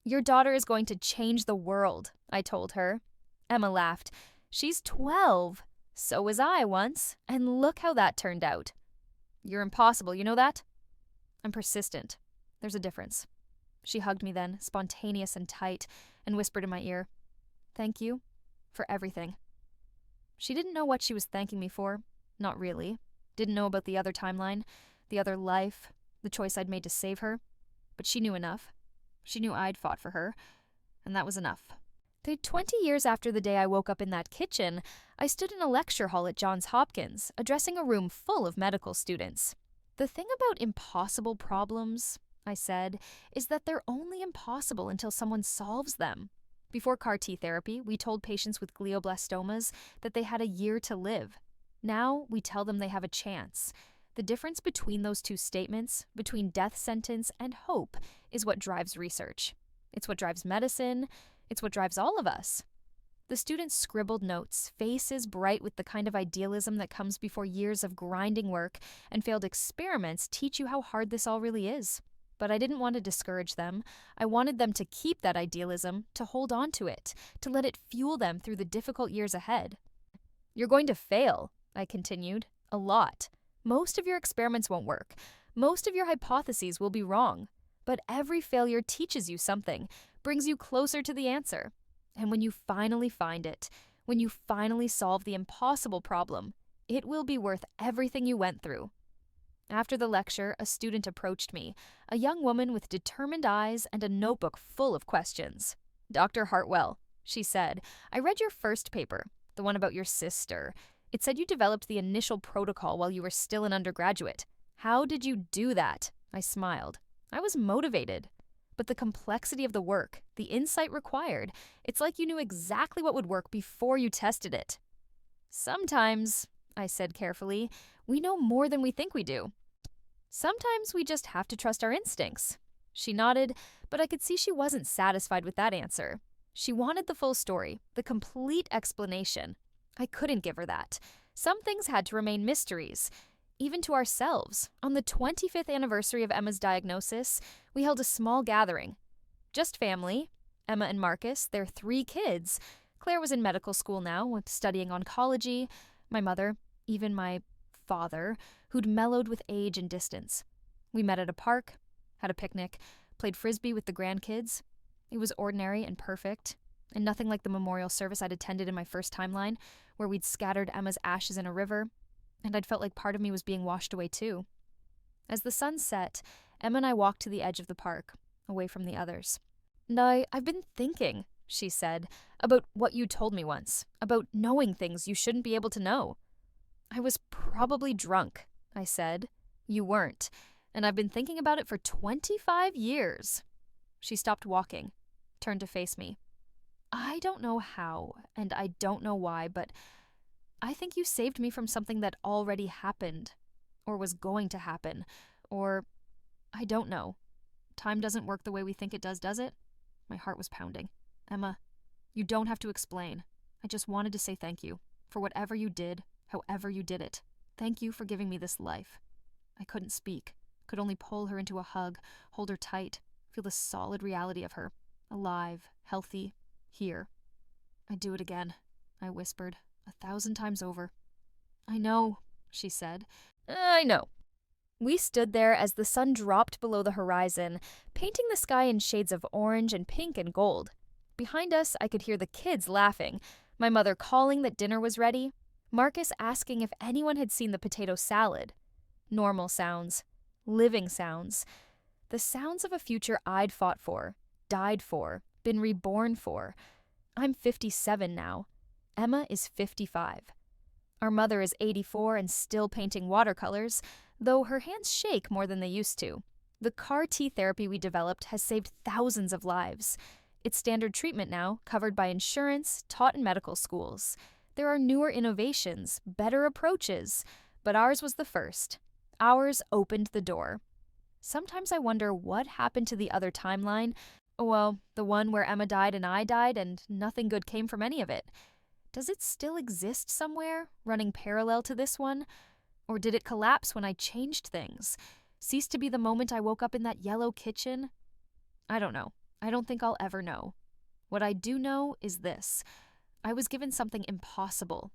"Your daughter is going to change the world," I told her. Emma laughed. "She's 12. So was I once, and look how that turned out." "You're impossible, you know that?" "I'm persistent. There's a difference." She hugged me then, spontaneous and tight, and whispered in my ear, "Thank you for everything." She didn't know what she was thanking me for. Not really. Didn't know about the other timeline, the other life, the choice I'd made to save her. But she knew enough. She knew I'd fought for her, and that was enough. 20 years after the day I woke up in that kitchen, I stood in a lecture hall at Johns Hopkins, addressing a room full of medical students. "The thing about impossible problems," I said, "is that they're only impossible until someone solves them. Before CAR T therapy, we told patients with glioblastomas that they had a year to live. Now we tell them they have a chance. The difference between those two statements, between death sentence and hope, is what drives research. It's what drives medicine. It's what drives all of us." The students scribbled notes, faces bright with the kind of idealism that comes before years of grinding work, and failed experiments teach you how hard this all really is. But I didn't want to discourage them. I wanted them to keep that idealism, to hold on to it, to let it fuel them through the difficult years ahead. You're going to fail, I continued, a lot. Most of your experiments won't work. Most of your hypotheses will be wrong. But every failure teaches you something, brings you closer to the answer. And when you finally find it, when you finally solve the impossible problem, it will be worth everything you went through. After the lecture, a student approached me, a young woman with determined eyes and a notebook full of questions. "Dr. Hartwell," she said, "I read your first paper, the one about your sister. It said you developed the initial protocol while you were still an undergraduate. How did you do that?" I smiled. I was motivated. But the complexity of the work, the insight required, it's like you knew exactly what would work before you tested it. "Sometimes," I said carefully, "we know more than we think we do. Sometimes we just have to trust our instincts." She nodded, but I could see she wasn't satisfied with that answer. She wanted the full story, the complete explanation. I couldn't give her that. Some things had to remain mysteries, even to ourselves. On the 25th anniversary of Emma's diagnosis, we held a small gathering. Just family, Emma and Marcus, their 3 kids. Claire was in medical school now, studying oncology, my mother, even my father, who'd mellowed with age and distance. We met at a park, had a picnic, played frisbee with the grandkids. It was ordinary and perfect, and nothing like the memorial service I'd attended in my first timeline, where we'd scattered Emma's ashes in a river, and I'd felt like part of me was being washed away too. As the sun set, Emma and I walked to the edge of the park, away from the others. "And I've been thinking," she said, "about what you told me once, about knowing things you shouldn't be able to know." "I was probably drunk," I said. "You weren't, and I've been thinking about it for 25 years. She stopped walking, turned to face me. "I don't know how, and I don't know why, but I think you saved me from something that already happened, or was going to happen, or I don't know. Time doesn't work the way we think it does it?" My heart was pounding. "Emma, you don't have to explain. I just wanted to say thank you for whatever you did, however you did it. Thank you for giving me this life." I couldn't speak, could only pull her into a hug, hold her tight, feel the solid reality of her, alive, healthy, here. "I'd do it again," I whispered, 1,000 times over. "I know," she said. "I know." We stood there as the sun dropped below the horizon, painting the sky in shades of orange and pink and gold. Behind us, I could hear the kids laughing, my mother calling that dinner was ready, Marcus asking if anyone had seen the potato salad. Normal sounds, living sounds, the sounds of a future I'd fought for, died for, been reborn for. I'm 57 now. Emma is 55. Our mother is 84 and still painting watercolors, though her hands shake more than they used to. The CAR-T therapy we developed has saved thousands of lives. It's standard treatment now, covered by insurance, taught in medical schools. There are newer innovations, better approaches, but ours was the first. Ours opened the door. Sometimes I wonder what happened to the other timeline. Well, the one where Emma died and I died and nothing good came from any of it. Does it still exist somewhere, running parallel to this one? Or did it collapse when I changed things? Cease to be the moment I woke up in that yellow kitchen? I don't know. I don't think I'll ever know. What I do know is this. I was given something impossible.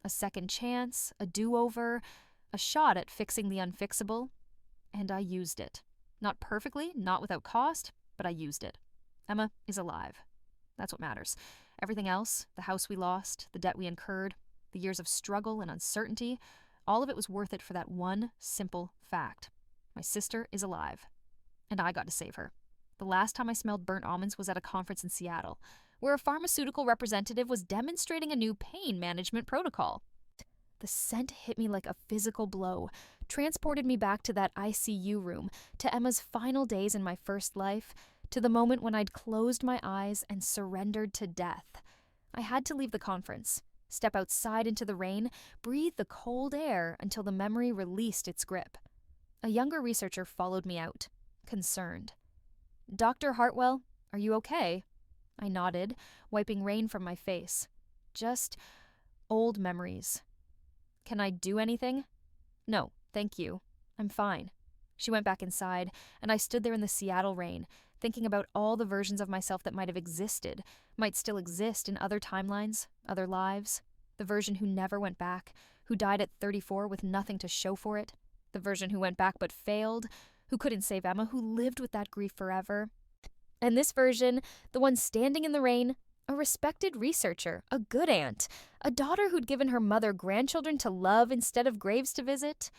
A second chance, a do-over, a shot at fixing the unfixable. And I used it. Not perfectly, not without cost, but I used it. Emma is alive. That's what matters. Everything else, the house we lost, the debt we incurred, the years of struggle and uncertainty, all of it was worth it for that one simple fact. My sister is alive. And I got to save her. The last time I smelled burnt almonds was at a conference in Seattle, where a pharmaceutical representative was demonstrating a new pain management protocol. The scent hit me like a physical blow, transported me back to that ICU room, to Emma's final days in my first life, to the moment when I'd closed my eyes and surrendered to death. I had to leave the conference, step outside into the rain, breathe the cold air until the memory released its grip. A younger researcher followed me out, concerned. "Dr. Hartwell, are you okay?" I nodded, wiping rain from my face. "Just old memories." "Can I do anything?" "No, thank you. I'm fine." She went back inside, and I stood there in the Seattle rain, thinking about all the versions of myself that might have existed, might still exist in other timelines, other lives. The version who never went back, who died at 34 with nothing to show for it. The version who went back but failed, who couldn't save Emma, who lived with that grief forever. And this version, the one standing in the rain, a respected researcher, a good aunt, a daughter who'd given her mother grandchildren to love instead of graves to visit.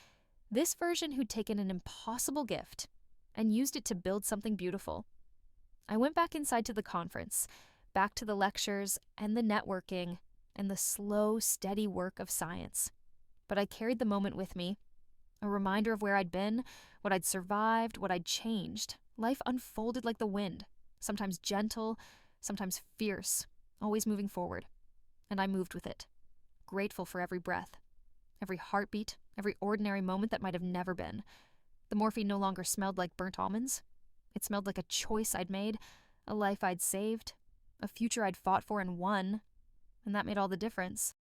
This version who'd taken an impossible gift and used it to build something beautiful. I went back inside to the conference, back to the lectures and the networking and the slow, steady work of science. But I carried the moment with me, a reminder of where I'd been, what I'd survived, what I'd changed. Life unfolded like the wind, sometimes gentle, sometimes fierce, always moving forward. And I moved with it, grateful for every breath, every heartbeat, every ordinary moment that might have never been. The morphine no longer smelled like burnt almonds. It smelled like a choice I'd made, a life I'd saved, a future I'd fought for and won. And that made all the difference.